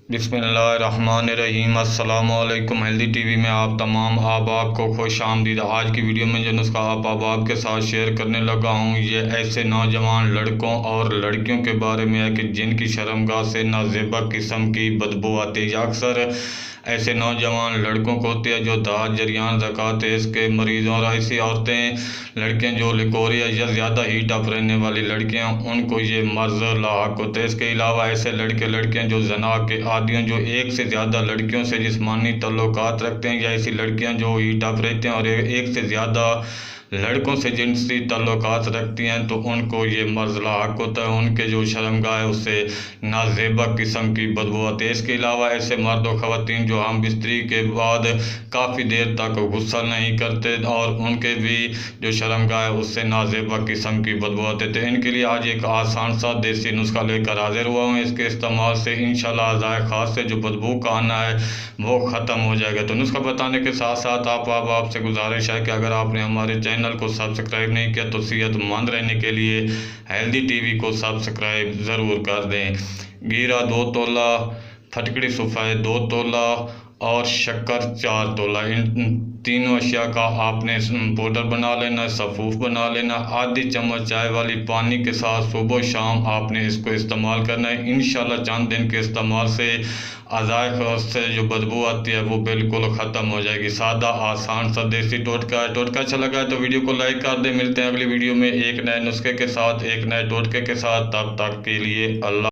बिस्मिल्लाहिर्रहमानिर्रहीम। अस्सलामुअलैकुम। Healthy TV में आप तमाम अहबाब को खुश आमदीद। आज की वीडियो में जो नुस्खा आप अहबाब के साथ शेयर करने लगा हूँ, ये ऐसे नौजवान लड़कों और लड़कियों के बारे में है कि जिनकी शर्मगाह से नाजेबा किस्म की बदबू आती है। अक्सर ऐसे नौजवान लड़कों को होती है जो दाद जरियान ज़कात इसके मरीज़ों और ऐसी औरतें लड़कियां जो लिकोरिया या ज़्यादा ही टफ रहने वाली लड़कियां, उनको ये मर्ज़ लाक होते हैं। इसके अलावा ऐसे लड़के लड़कियां जो जना के आदियों, जो एक से ज़्यादा लड़कियों से जिस्मानी तल्लुकात रखते हैं, या ऐसी लड़कियां जो ही टफ रहते हैं और एक से ज़्यादा लड़कों से जिनसी तल्लुकात रखती हैं, तो उनको ये मर्ज़ लाक होता है। उनके जो शर्मगाह है उससे नाजेबा किस्म की बदबू आती है। इसके अलावा ऐसे मर्द और ख़वातीन जो हम बिस्तरी के बाद काफ़ी देर तक गुस्सा नहीं करते और उनके भी जो शर्मगाह है उससे नाजेबा किस्म की बदबू आती है, तो इनके लिए आज एक आसान सा देसी नुस्खा लेकर हाजिर हुआ हूँ। इसके इस्तेमाल से इंशाल्लाह अज़ाए ख़ास से जो बदबू का आना है वो ख़त्म हो जाएगा। तो नुस्खा बताने के साथ साथ आपसे गुजारिश है कि अगर आपने हमारे चैनल को सब्सक्राइब नहीं किया तो सेहतमंद रहने के लिए हेल्दी टीवी को सब्सक्राइब ज़रूर कर दें। गीरा 2 तोला, फटकड़ी सफ़ेद 2 तोला और शक्कर 4 तोला, इन तीनों अशिया का आपने पाउडर बना लेना, सफ़ूफ बना लेना। आधी चम्मच चाय वाली पानी के साथ सुबह शाम आपने इसको इस्तेमाल करना है। इंशाल्लाह चंद दिन के इस्तेमाल से अज़ाए ख़ास से जो बदबू आती है वो बिल्कुल ख़त्म हो जाएगी। सादा आसान सा देसी टोटका है। टोटका अच्छा लगा है तो वीडियो को लाइक कर दें। मिलते हैं अगली वीडियो में एक नए नुस्खे के साथ, एक नए टोटके के साथ। तब तक के लिए अल्लाह।